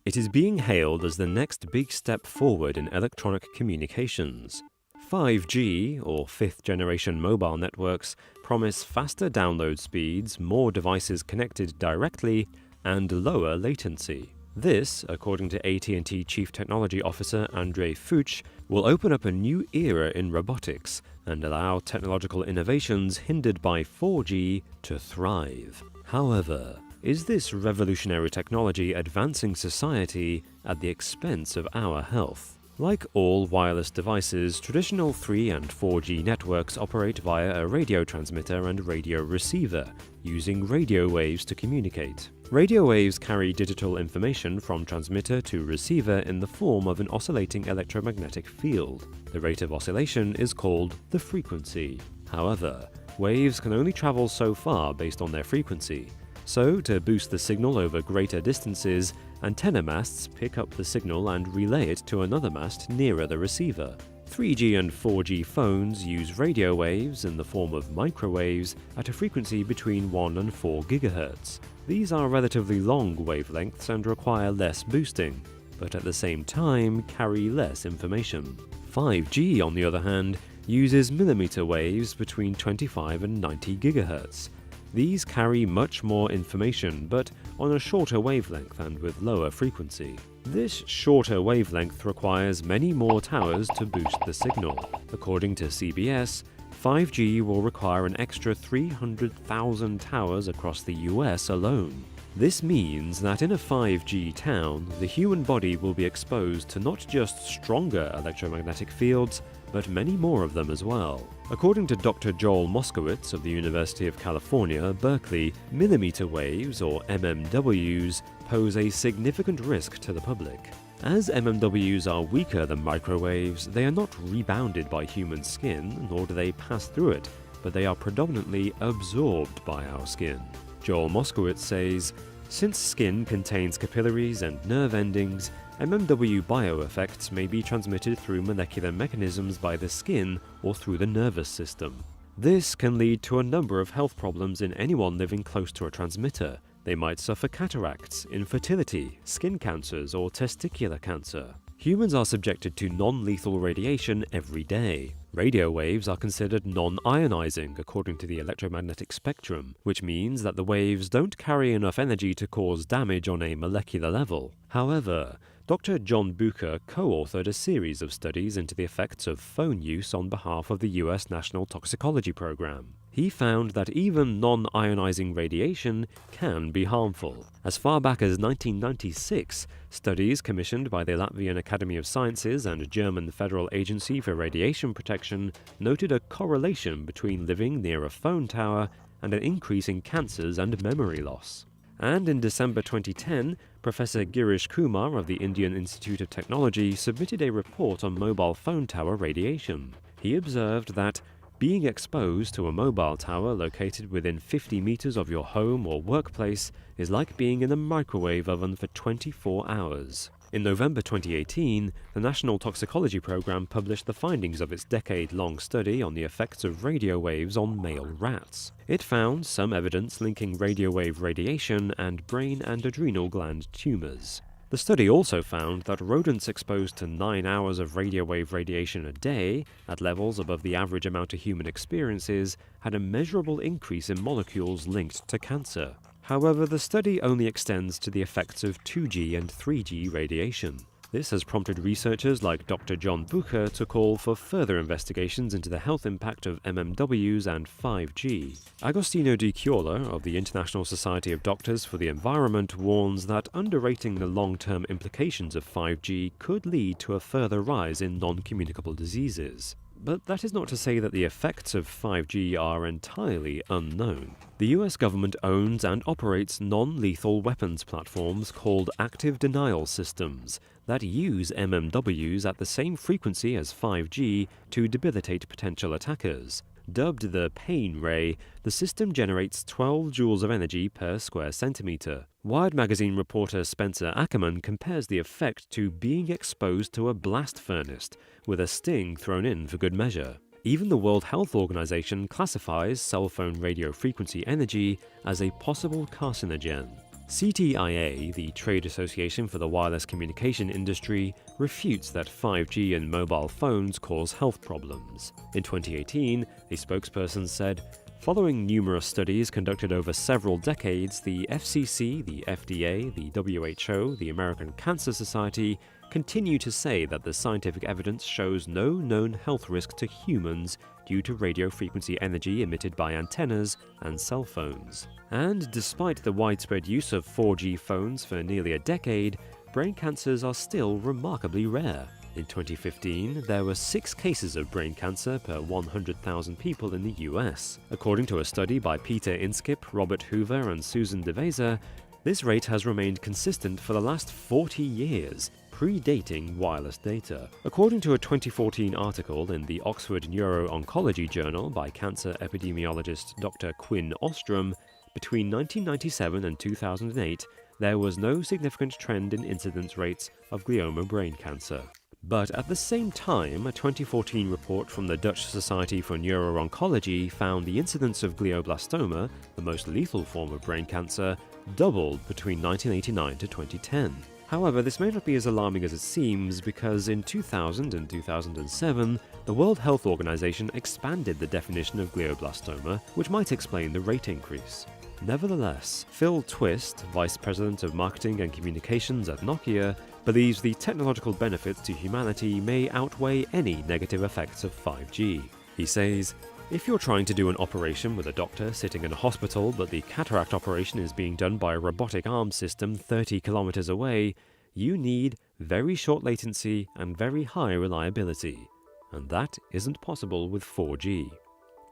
It is being hailed as the next big step forward in electronic communications. 5G, or fifth-generation mobile networks, promise faster download speeds, more devices connected directly, and lower latency. This, according to AT&T Chief Technology Officer Andre Fuchs, will open up a new era in robotics and allow technological innovations hindered by 4G to thrive. However, is this revolutionary technology advancing society at the expense of our health? Like all wireless devices, traditional 3 and 4G networks operate via a radio transmitter and radio receiver, using radio waves to communicate. Radio waves carry digital information from transmitter to receiver in the form of an oscillating electromagnetic field. The rate of oscillation is called the frequency. However, waves can only travel so far based on their frequency. So, to boost the signal over greater distances, antenna masts pick up the signal and relay it to another mast nearer the receiver. 3G and 4G phones use radio waves in the form of microwaves at a frequency between 1 and 4 GHz. These are relatively long wavelengths and require less boosting, but at the same time carry less information. 5G, on the other hand, uses millimeter waves between 25 and 90 GHz. These carry much more information, but on a shorter wavelength and with lower frequency. This shorter wavelength requires many more towers to boost the signal. According to CBS, 5G will require an extra 300,000 towers across the US alone. This means that in a 5G town, the human body will be exposed to not just stronger electromagnetic fields, but many more of them as well. According to Dr. Joel Moskowitz of the University of California, Berkeley, millimeter waves, or MMWs, pose a significant risk to the public. As MMWs are weaker than microwaves, they are not rebounded by human skin, nor do they pass through it, but they are predominantly absorbed by our skin. Joel Moskowitz says, "Since skin contains capillaries and nerve endings, MMW bioeffects may be transmitted through molecular mechanisms by the skin or through the nervous system. This can lead to a number of health problems in anyone living close to a transmitter. They might suffer cataracts, infertility, skin cancers, or testicular cancer. Humans are subjected to non-lethal radiation every day. Radio waves are considered non-ionizing according to the electromagnetic spectrum, which means that the waves don't carry enough energy to cause damage on a molecular level. However, Dr. John Bucher co-authored a series of studies into the effects of phone use on behalf of the US National Toxicology Program. He found that even non-ionizing radiation can be harmful. As far back as 1996, studies commissioned by the Latvian Academy of Sciences and German Federal Agency for Radiation Protection noted a correlation between living near a phone tower and an increase in cancers and memory loss. And in December 2010, Professor Girish Kumar of the Indian Institute of Technology submitted a report on mobile phone tower radiation. He observed that being exposed to a mobile tower located within 50 meters of your home or workplace is like being in a microwave oven for 24 hours. In November 2018, the National Toxicology Program published the findings of its decade-long study on the effects of radio waves on male rats. It found some evidence linking radio wave radiation and brain and adrenal gland tumors. The study also found that rodents exposed to 9 hours of radio wave radiation a day, at levels above the average amount a human experiences, had a measurable increase in molecules linked to cancer. However, the study only extends to the effects of 2G and 3G radiation. This has prompted researchers like Dr. John Bucher to call for further investigations into the health impact of MMWs and 5G. Agostino Di Chiola of the International Society of Doctors for the Environment warns that underrating the long-term implications of 5G could lead to a further rise in non-communicable diseases. But that is not to say that the effects of 5G are entirely unknown. The US government owns and operates non-lethal weapons platforms called active denial systems that use MMWs at the same frequency as 5G to debilitate potential attackers. Dubbed the Bain ray, the system generates 12 joules of energy per square centimeter. Wired magazine reporter Spencer Ackerman compares the effect to being exposed to a blast furnace, with a sting thrown in for good measure. Even the World Health Organization classifies cell phone radio frequency energy as a possible carcinogen. CTIA, the trade association for the wireless communication industry, refutes that 5G and mobile phones cause health problems. In 2018, a spokesperson said, "Following numerous studies conducted over several decades, the FCC, the FDA, the WHO, the American Cancer Society continue to say that the scientific evidence shows no known health risk to humans due to radio frequency energy emitted by antennas and cell phones." And despite the widespread use of 4G phones for nearly a decade, brain cancers are still remarkably rare. In 2015, there were 6 cases of brain cancer per 100,000 people in the US. According to a study by Peter Inskip, Robert Hoover, and Susan DeVesa, this rate has remained consistent for the last 40 years, predating wireless data. According to a 2014 article in the Oxford Neuro-Oncology Journal by cancer epidemiologist Dr. Quinn Ostrom, between 1997 and 2008, there was no significant trend in incidence rates of glioma brain cancer. But at the same time, a 2014 report from the Dutch Society for Neuro-Oncology found the incidence of glioblastoma, the most lethal form of brain cancer, doubled between 1989 to 2010. However, this may not be as alarming as it seems, because in 2000 and 2007, the World Health Organization expanded the definition of glioblastoma, which might explain the rate increase. Nevertheless, Phil Twist, Vice President of Marketing and Communications at Nokia, believes the technological benefits to humanity may outweigh any negative effects of 5G. He says, "If you're trying to do an operation with a doctor sitting in a hospital, but the cataract operation is being done by a robotic arm system 30 kilometers away, you need very short latency and very high reliability. And that isn't possible with 4G.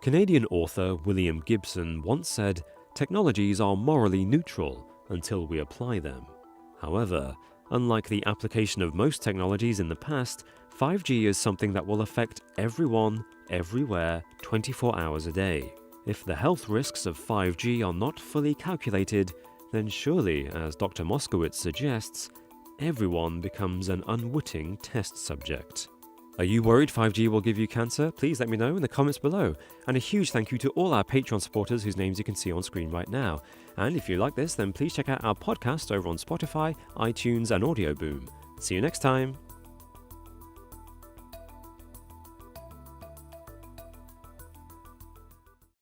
Canadian author William Gibson once said, "Technologies are morally neutral until we apply them." However, unlike the application of most technologies in the past, 5G is something that will affect everyone, everywhere, 24 hours a day. If the health risks of 5G are not fully calculated, then surely, as Dr. Moskowitz suggests, everyone becomes an unwitting test subject. Are you worried 5G will give you cancer? Please let me know in the comments below. And a huge thank you to all our Patreon supporters whose names you can see on screen right now. And if you like this, then please check out our podcast over on Spotify, iTunes, and Audio Boom. See you next time.